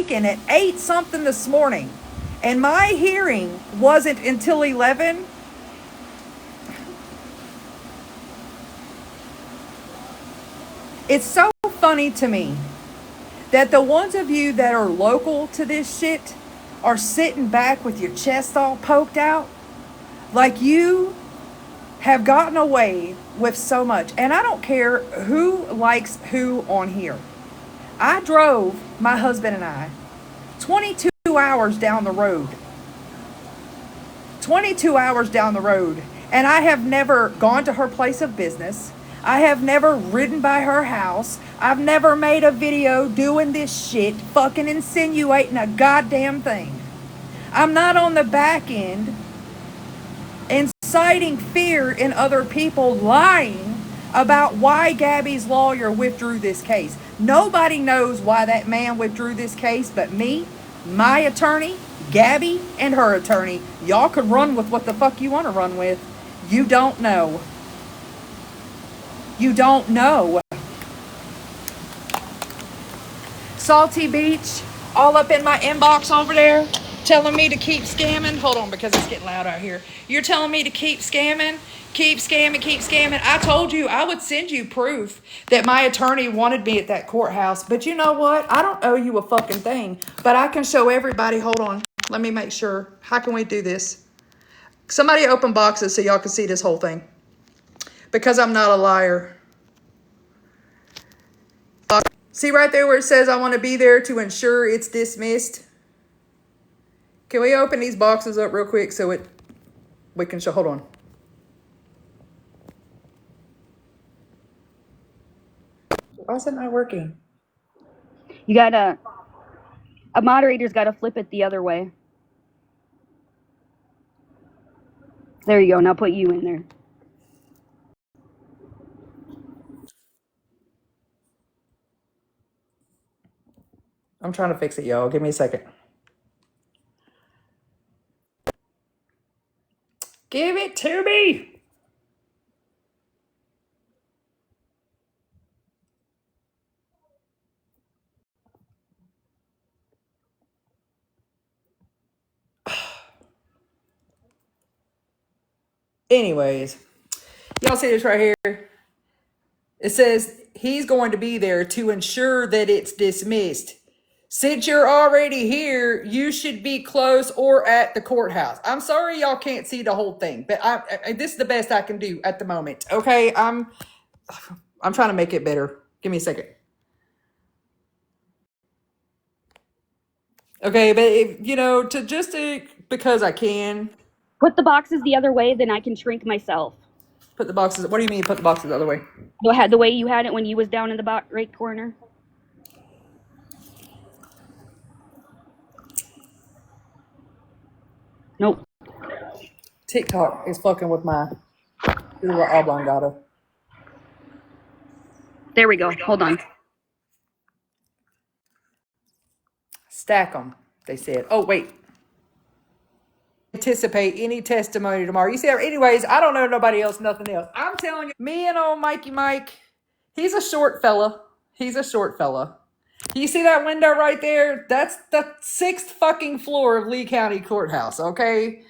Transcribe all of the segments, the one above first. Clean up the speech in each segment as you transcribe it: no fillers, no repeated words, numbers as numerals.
taken at 8 something this morning, and my hearing wasn't until 11. It's so funny to me that the ones of you that are local to this shit are sitting back with your chest all poked out, like you have gotten away with so much. And I don't care who likes who on here. I drove, my husband and I, 22 hours down the road. 22 hours down the road. And I have never gone to her place of business. I have never ridden by her house. I've never made a video doing this shit, fucking insinuating a goddamn thing. I'm not on the back end inciting fear in other people, lying about why Gabby's lawyer withdrew this case. Nobody knows why that man withdrew this case but me, my attorney, Gabby, and her attorney. Y'all could run with what the fuck you want to run with. You don't know. You don't know. Salty Beach, all up in my inbox over there, telling me to keep scamming. Hold on, because it's getting loud out here. You're telling me to keep scamming, keep scamming, keep scamming. I told you I would send you proof that my attorney wanted me at that courthouse. But you know what? I don't owe you a fucking thing. But I can show everybody. Hold on. Let me make sure. How can we do this? Somebody open boxes so y'all can see this whole thing. Because I'm not a liar. See right there where it says I want to be there to ensure it's dismissed? Can we open these boxes up real quick so we can show? Hold on. Why is it not working? You gotta, a moderator's gotta flip it the other way. There you go. Now put you in there. I'm trying to fix it, y'all. Give me a second. Give it to me. Anyways, y'all see this right here? It says he's going to be there to ensure that it's dismissed. Since you're already here, you should be close or at the courthouse. I'm sorry y'all can't see the whole thing, but this is the best I can do at the moment. Okay, I'm trying to make it better. Give me a second. Okay, but because I can. Put the boxes the other way, then I can shrink myself. Put the boxes. What do you mean put the boxes the other way? The way you had it when you was down in the right corner. Nope. TikTok is fucking with my little oblongata. There we go. Hold on. Stack them, they said. Oh, wait. Anticipate any testimony tomorrow. You see, anyways, I don't know nobody else, nothing else. I'm telling you, me and old Mikey Mike, he's a short fella. He's a short fella. You see that window right there? That's the 6th fucking floor of Lee County Courthouse, okay?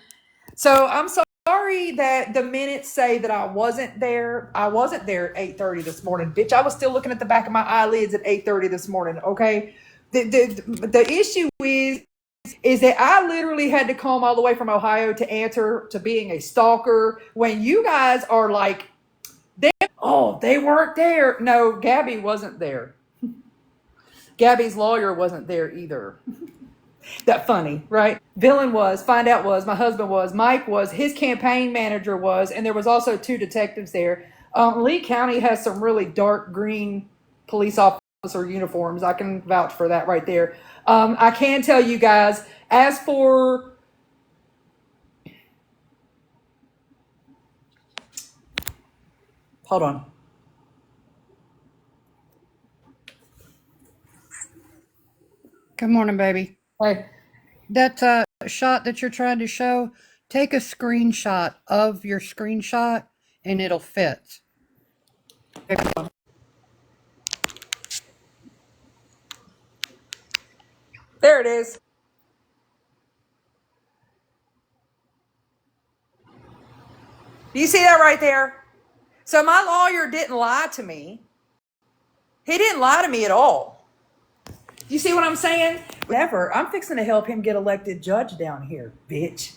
So I'm sorry that the minutes say that I wasn't there. I wasn't there at 8:30 this morning. Bitch, I was still looking at the back of my eyelids at 8:30 this morning, okay? The issue is that I literally had to come all the way from Ohio to answer to being a stalker when you guys are like, they weren't there. No, Gabby wasn't there. Gabby's lawyer wasn't there either. That funny, right? Villain was, find out was, my husband was, Mike was, his campaign manager was, and there was also 2 detectives there. Lee County has some really dark green police officer uniforms. I can vouch for that right there. I can tell you guys, as for hold on. Good morning, baby. Hey. That shot that you're trying to show, take a screenshot of your screenshot and it'll fit. There it is. Do you see that right there? So my lawyer didn't lie to me. He didn't lie to me at all. You see what I'm saying? Never. I'm fixing to help him get elected judge down here, bitch.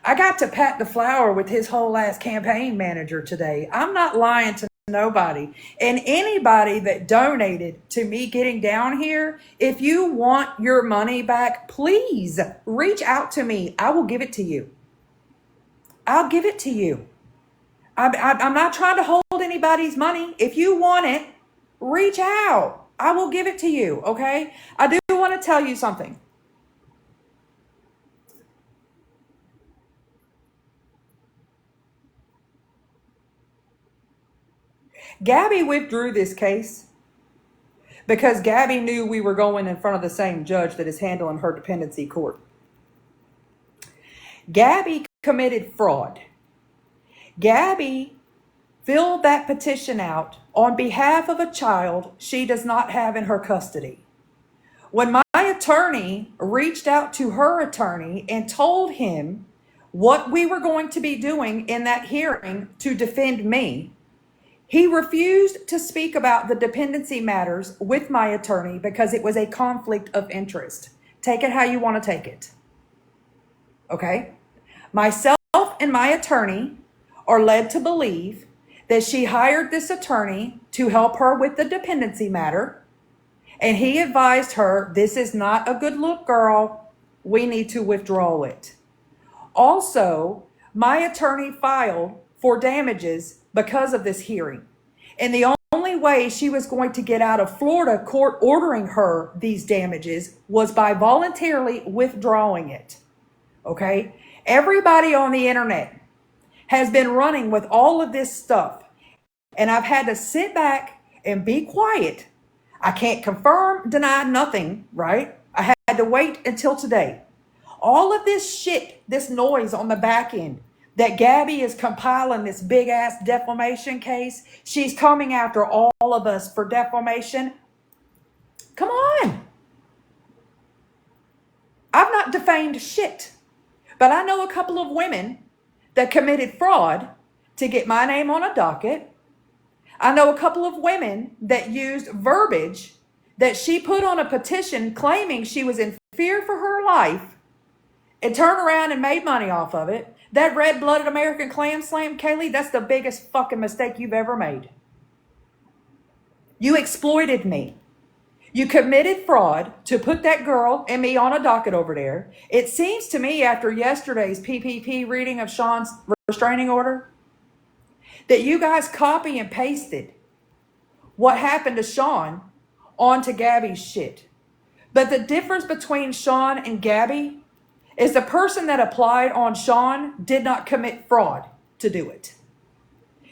I got to pat the flower with his whole ass campaign manager today. I'm not lying to nobody. And anybody that donated to me getting down here, if you want your money back, please reach out to me. I will give it to you. I'll give it to you. I'm not trying to hold anybody's money. If you want it, reach out. I will give it to you, okay? I do want to tell you something. Gabby withdrew this case because Gabby knew we were going in front of the same judge that is handling her dependency court. Gabby committed fraud. Gabby filled that petition out on behalf of a child she does not have in her custody. When my attorney reached out to her attorney and told him what we were going to be doing in that hearing to defend me, he refused to speak about the dependency matters with my attorney because it was a conflict of interest. Take it how you want to take it. Okay? Myself and my attorney are led to believe that she hired this attorney to help her with the dependency matter, and he advised her, this is not a good look, girl. We need to withdraw it. Also, my attorney filed for damages because of this hearing. And the only way she was going to get out of Florida court ordering her these damages was by voluntarily withdrawing it. Okay? Everybody on the internet has been running with all of this stuff. And I've had to sit back and be quiet. I can't confirm, deny nothing, right? I had to wait until today. All of this shit, this noise on the back end, that Gabby is compiling this big ass defamation case. She's coming after all of us for defamation. Come on. I've not defamed shit, but I know a couple of women that committed fraud to get my name on a docket. I know a couple of women that used verbiage that she put on a petition claiming she was in fear for her life and turned around and made money off of it. That red-blooded American clam slam, Kaylee, that's the biggest fucking mistake you've ever made. You exploited me. You committed fraud to put that girl and me on a docket over there. It seems to me after yesterday's PPP reading of Sean's restraining order that you guys copy and pasted what happened to Sean onto Gabby's shit. But the difference between Sean and Gabby is the person that applied on Sean did not commit fraud to do it.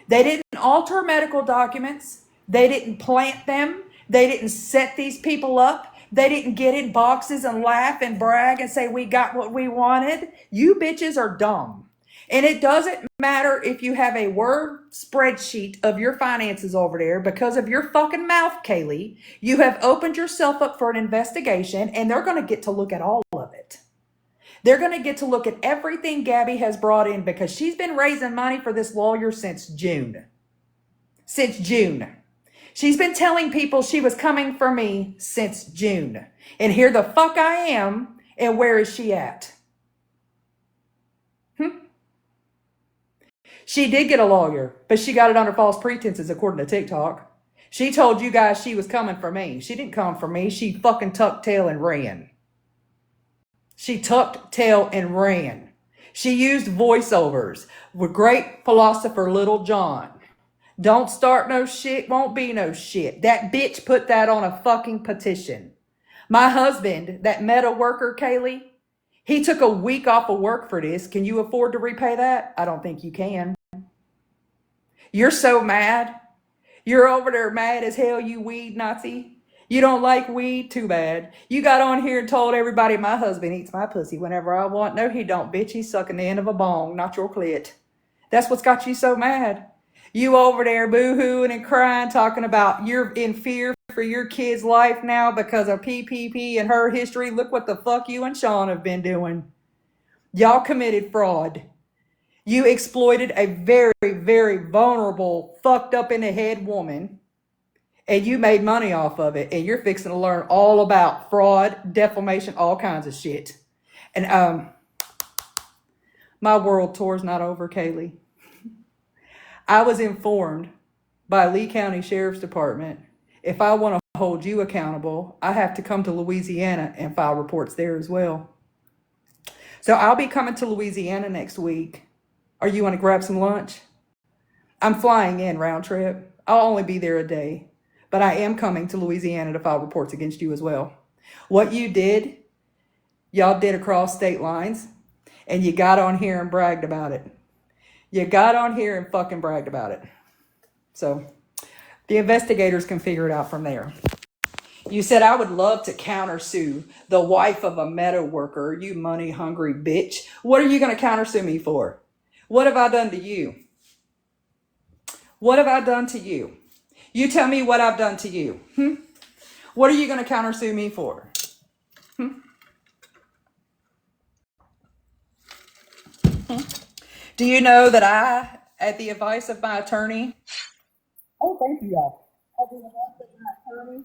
They didn't alter medical documents. They didn't plant them. They didn't set these people up. They didn't get in boxes and laugh and brag and say we got what we wanted. You bitches are dumb. And it doesn't matter if you have a word spreadsheet of your finances over there because of your fucking mouth, Kaylee. You have opened yourself up for an investigation and they're going to get to look at all of it. They're going to get to look at everything Gabby has brought in because she's been raising money for this lawyer since June. Since June. She's been telling people she was coming for me since June. And here the fuck I am, and where is she at? She did get a lawyer, but she got it under false pretenses according to TikTok. She told you guys she was coming for me. She didn't come for me. She fucking tucked tail and ran. She tucked tail and ran. She used voiceovers with great philosopher Little John. Don't start no shit, won't be no shit. That bitch put that on a fucking petition. My husband, that meta worker, Kaylee, he took a week off of work for this. Can you afford to repay that? I don't think you can. You're so mad. You're over there mad as hell, you weed Nazi. You don't like weed? Too bad. You got on here and told everybody my husband eats my pussy whenever I want. No, he don't, bitch. He's sucking the end of a bong, not your clit. That's what's got you so mad. You over there boo-hooing and crying, talking about you're in fear for your kid's life now because of PPP and her history. Look what the fuck you and Sean have been doing. Y'all committed fraud. You exploited a very, very vulnerable, fucked up in the head woman, and you made money off of it. And you're fixing to learn all about fraud, defamation, all kinds of shit. And my world tour's not over, Kaylee. I was informed by Lee County Sheriff's Department, if I want to hold you accountable, I have to come to Louisiana and file reports there as well. So I'll be coming to Louisiana next week. Are you want to grab some lunch? I'm flying in round trip. I'll only be there a day, but I am coming to Louisiana to file reports against you as well. What you did, y'all did across state lines, and you got on here and bragged about it. You got on here and fucking bragged about it. So the investigators can figure it out from there. You said, I would love to countersue the wife of a meadow worker, you money hungry bitch. What are you going to countersue me for? What have I done to you? What have I done to you? You tell me what I've done to you. What are you going to countersue me for? Do you know that I, at the advice of my attorney, oh, thank you, y'all. At the advice of my attorney,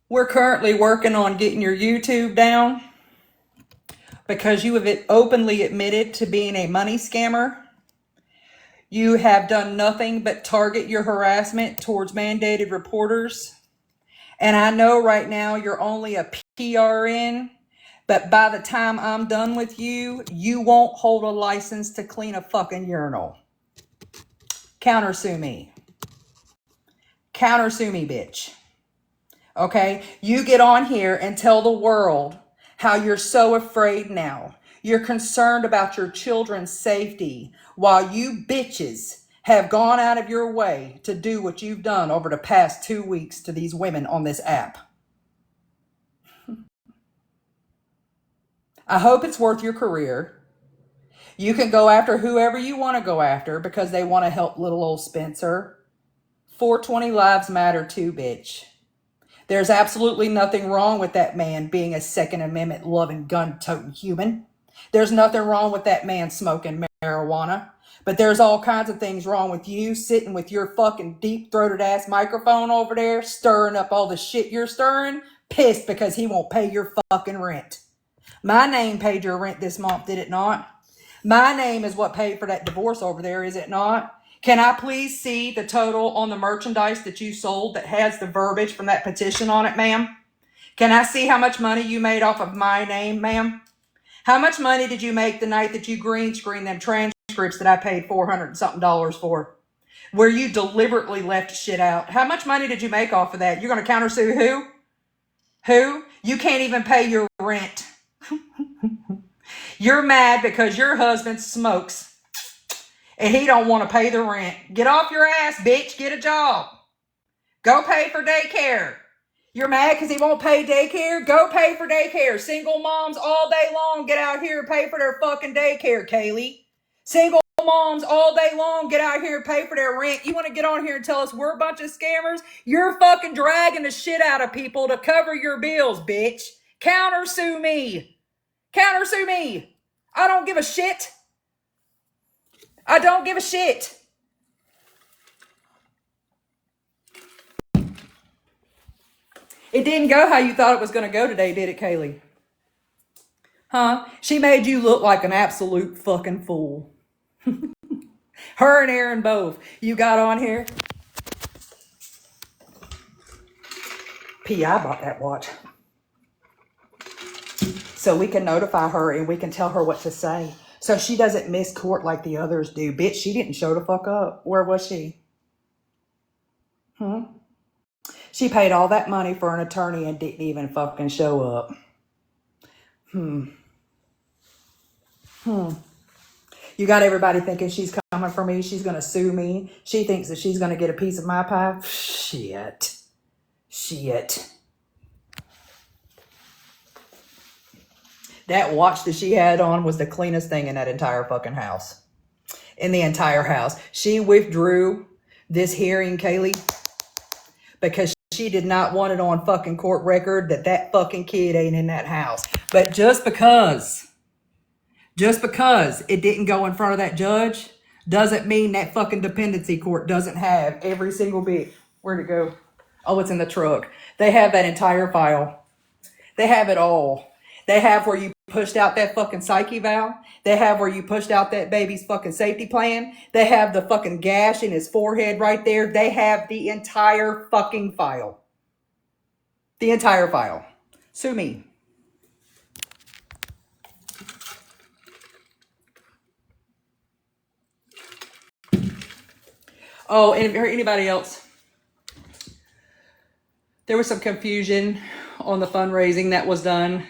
we're currently working on getting your YouTube down because you have openly admitted to being a money scammer. You have done nothing but target your harassment towards mandated reporters. And I know right now you're only a PRN, but by the time I'm done with you, you won't hold a license to clean a fucking urinal. Countersue me. Countersue me, bitch. Okay? You get on here and tell the world how you're so afraid now. You're concerned about your children's safety while you bitches have gone out of your way to do what you've done over the past 2 weeks to these women on this app. I hope it's worth your career. You can go after whoever you want to go after because they want to help little old Spencer. 420 lives matter too, bitch. There's absolutely nothing wrong with that man being a Second Amendment loving, gun-toting human. There's nothing wrong with that man smoking marijuana. But there's all kinds of things wrong with you sitting with your fucking deep-throated ass microphone over there, stirring up all the shit you're stirring, pissed because he won't pay your fucking rent. My name paid your rent this month, did it not? My name is what paid for that divorce over there, is it not? Can I please see the total on the merchandise that you sold that has the verbiage from that petition on it, ma'am? Can I see how much money you made off of my name, ma'am? How much money did you make the night that you green screened them transcripts that I paid $400 and something for? Where you deliberately left shit out. How much money did you make off of that? You're going to countersue who? Who? You can't even pay your rent. You're mad because your husband smokes and he don't want to pay the rent. Get off your ass, bitch. Get a job. Go pay for daycare. You're mad because he won't pay daycare? Go pay for daycare. Single moms all day long get out here and pay for their fucking daycare, Kaylee. Single moms all day long get out here and pay for their rent. You want to get on here and tell us we're a bunch of scammers? You're fucking dragging the shit out of people to cover your bills, bitch. Countersue me. Countersue me. I don't give a shit. I don't give a shit. It didn't go how you thought it was going to go today, did it, Kaylee? Huh? She made you look like an absolute fucking fool. Her and Aaron both. You got on here. P.I. bought that watch. So we can notify her and we can tell her what to say. So she doesn't miss court like the others do. Bitch, she didn't show the fuck up. Where was she? She paid all that money for an attorney and didn't even fucking show up. You got everybody thinking she's coming for me. She's going to sue me. She thinks that she's going to get a piece of my pie. Shit. That watch that she had on was the cleanest thing in that entire fucking house. In the entire house. She withdrew this hearing, Kaylee, because she did not want it on fucking court record that fucking kid ain't in that house. But just because it didn't go in front of that judge doesn't mean that fucking dependency court doesn't have every single bit. Where'd it go? Oh, it's in the truck. They have that entire file. They have it all. They have where you pushed out that fucking psyche valve. They have where you pushed out that baby's fucking safety plan. They have the fucking gash in his forehead right there. They have the entire fucking file. The entire file. Sue me. Oh, and anybody else? There was some confusion on the fundraising that was done.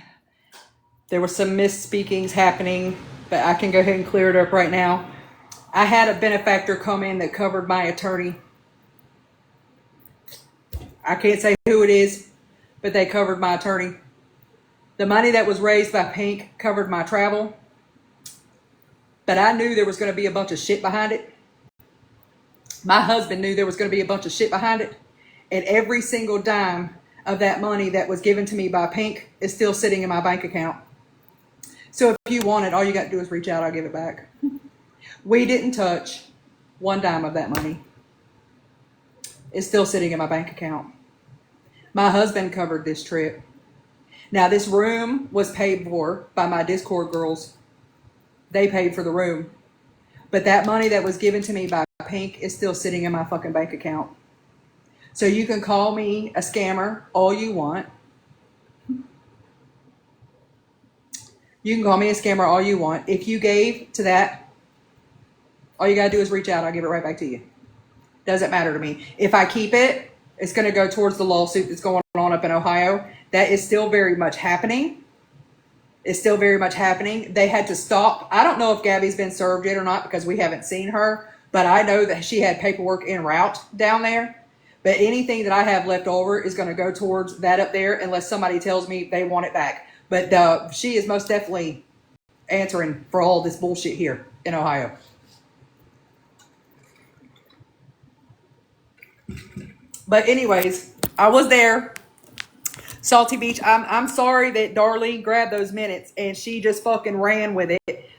There were some misspeakings happening, but I can go ahead and clear it up right now. I had a benefactor come in that covered my attorney. I can't say who it is, but they covered my attorney. The money that was raised by Pink covered my travel, but I knew there was going to be a bunch of shit behind it. My husband knew there was going to be a bunch of shit behind it, and every single dime of that money that was given to me by Pink is still sitting in my bank account. So if you want it, all you got to do is reach out. I'll give it back. We didn't touch one dime of that money. It's still sitting in my bank account. My husband covered this trip. Now, this room was paid for by my Discord girls. They paid for the room. But that money that was given to me by Pink is still sitting in my fucking bank account. So you can call me a scammer all you want. You can call me a scammer all you want. If you gave to that, all you got to do is reach out. I'll give it right back to you. Doesn't matter to me. If I keep it, it's going to go towards the lawsuit that's going on up in Ohio. That is still very much happening. It's still very much happening. They had to stop. I don't know if Gabby's been served yet or not because we haven't seen her, but I know that she had paperwork en route down there. But anything that I have left over is going to go towards that up there unless somebody tells me they want it back. But she is most definitely answering for all this bullshit here in Ohio. But anyways, I was there. Salty Beach. I'm sorry that Darlene grabbed those minutes and she just fucking ran with it.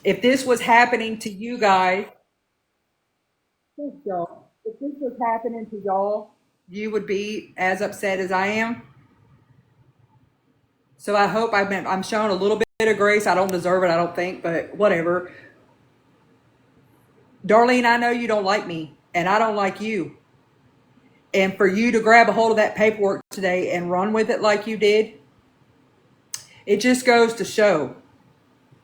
If this was happening to you guys, if this was happening to y'all, you would be as upset as I am. So I hope I'm showing a little bit of grace. I don't deserve it, I don't think, but whatever. Darlene, I know you don't like me, and I don't like you. And for you to grab a hold of that paperwork today and run with it like you did, it just goes to show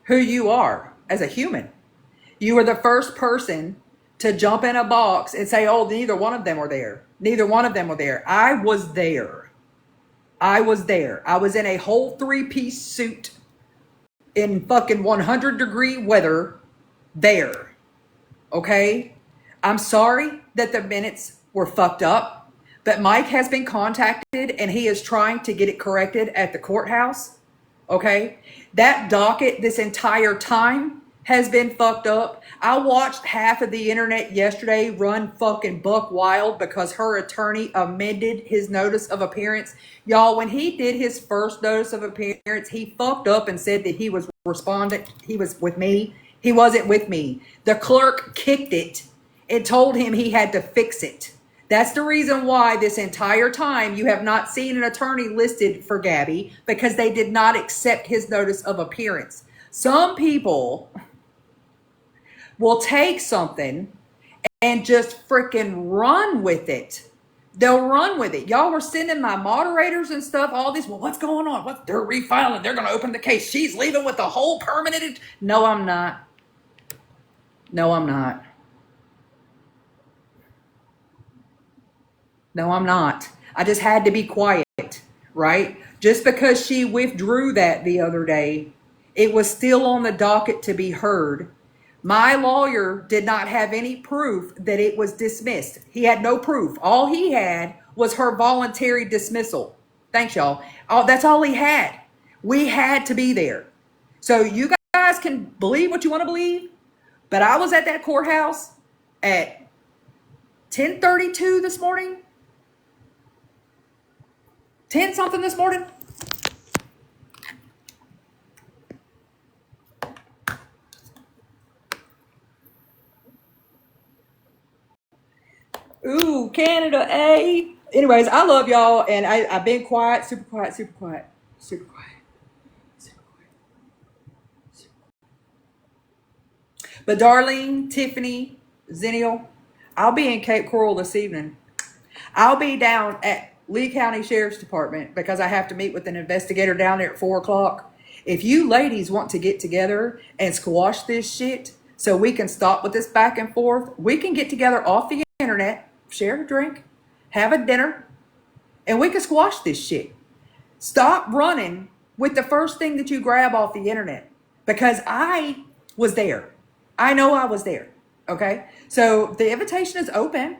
who you are as a human. You were the first person to jump in a box and say, oh, neither one of them were there. Neither one of them were there. I was there. I was there. I was in a whole 3-piece suit in fucking 100-degree weather there. Okay? I'm sorry that the minutes were fucked up, but Mike has been contacted and he is trying to get it corrected at the courthouse. Okay? That docket this entire time has been fucked up. I watched half of the internet yesterday run fucking buck wild because her attorney amended his notice of appearance. Y'all, when he did his first notice of appearance, he fucked up and said that he was responding. He was with me. He wasn't with me. The clerk kicked it and told him he had to fix it. That's the reason why this entire time you have not seen an attorney listed for Gabby, because they did not accept his notice of appearance. Some people will take something and just freaking run with it. They'll run with it. Y'all were sending my moderators and stuff all this. Well, what's going on? They're refiling. They're going to open the case. She's leaving with the whole permanent. No, I'm not. No, I'm not. No, I'm not. I just had to be quiet, right? Just because she withdrew that the other day, it was still on the docket to be heard. My lawyer did not have any proof that it was dismissed. He had no proof. All he had was her voluntary dismissal. Thanks, y'all. That's all he had. We had to be there. So you guys can believe what you want to believe, but I was at that courthouse at 10:32 this morning? 10 something this morning? Ooh, Canada, eh? Anyways, I love y'all, and I've been quiet, super quiet, super quiet, super quiet, super quiet. But Darlene, Tiffany, Zennial, I'll be in Cape Coral this evening. I'll be down at Lee County Sheriff's Department because I have to meet with an investigator down there at 4 o'clock. If you ladies want to get together and squash this shit so we can stop with this back and forth, we can get together off the internet, share a drink, have a dinner, and we can squash this shit. Stop running with the first thing that you grab off the internet, because I was there. I know I was there. Okay. So the invitation is open.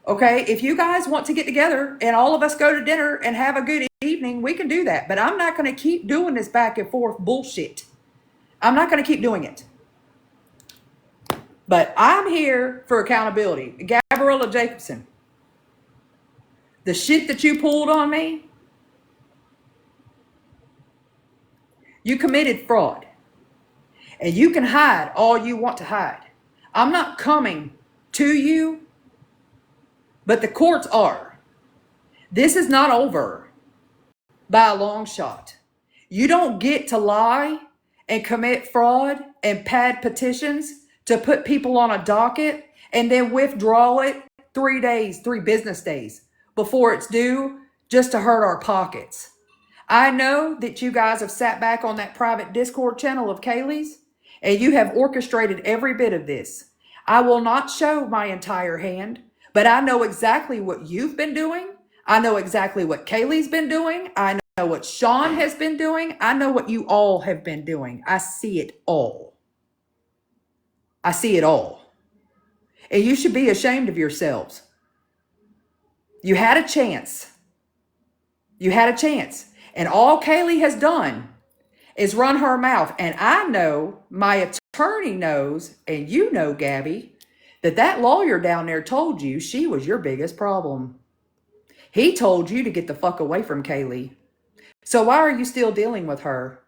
Okay. If you guys want to get together and all of us go to dinner and have a good evening, we can do that. But I'm not going to keep doing this back and forth bullshit. I'm not going to keep doing it. But I'm here for accountability. Gabriella Jacobson, the shit that you pulled on me, you committed fraud. And you can hide all you want to hide. I'm not coming to you, but the courts are. This is not over by a long shot. You don't get to lie and commit fraud and pad petitions to put people on a docket and then withdraw it 3 days, 3 business days before it's due just to hurt our pockets. I know that you guys have sat back on that private Discord channel of Kaylee's and you have orchestrated every bit of this. I will not show my entire hand, but I know exactly what you've been doing. I know exactly what Kaylee's been doing. I know what Sean has been doing. I know what you all have been doing. I see it all. I see it all. And you should be ashamed of yourselves. You had a chance. You had a chance. And all Kaylee has done is run her mouth. And I know, my attorney knows, and you know, Gabby, that lawyer down there told you she was your biggest problem. He told you to get the fuck away from Kaylee. So why are you still dealing with her?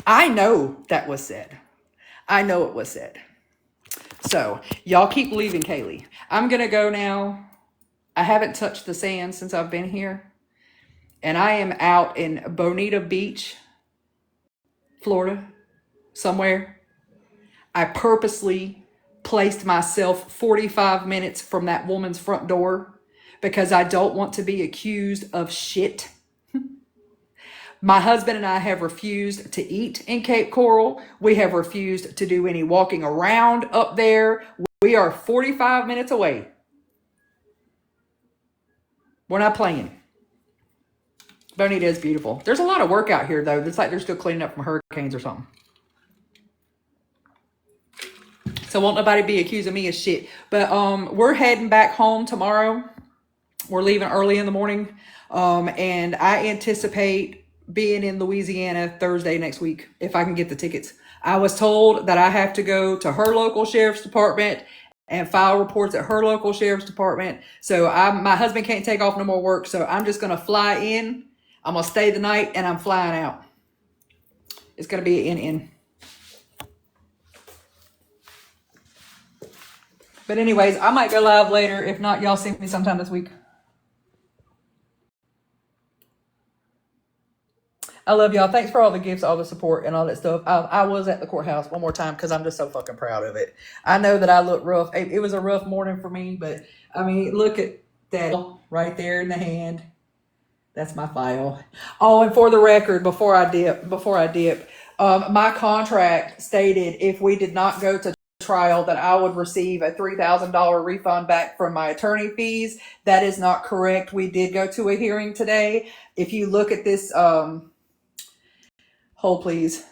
I know that was said. I know it was said. So y'all keep leaving Kaylee. I'm going to go now. I haven't touched the sand since I've been here. And I am out in Bonita Beach, Florida, somewhere. I purposely placed myself 45 minutes from that woman's front door because I don't want to be accused of shit. My husband and I have refused to eat in Cape Coral. We have refused to do any walking around up there. We are 45 minutes away. We're not playing. Bonita is beautiful. There's a lot of work out here, though. It's like they're still cleaning up from hurricanes or something. So won't nobody be accusing me of shit. But we're heading back home tomorrow. We're leaving early in the morning. And I anticipate being in Louisiana Thursday next week if I can get the tickets. I was told that I have to go to her local sheriff's department and file reports at her local sheriff's department. So my husband can't take off no more work. So I'm just going to fly in. I'm going to stay the night and I'm flying out. It's going to be an in. But anyways, I might go live later. If not, y'all see me sometime this week. I love y'all. Thanks for all the gifts, all the support, and all that stuff. I was at the courthouse one more time because I'm just so fucking proud of it. I know that I look rough. It was a rough morning for me, but I mean, look at that right there in the hand. That's my file. Oh, and for the record, before I dip, my contract stated if we did not go to trial that I would receive a $3,000 refund back from my attorney fees. That is not correct. We did go to a hearing today. If you look at this, hold please.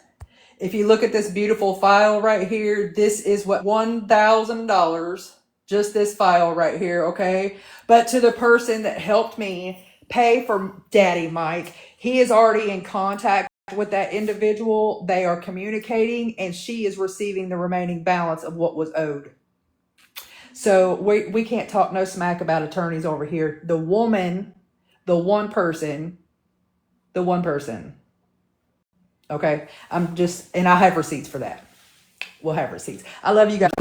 If you look at this beautiful file right here, this is what $1,000, just this file right here, okay? But to the person that helped me pay for Daddy Mike, he is already in contact with that individual. They are communicating, and she is receiving the remaining balance of what was owed. So we can't talk no smack about attorneys over here. The woman, the one person. Okay, and I have receipts for that. We'll have receipts. I love you guys.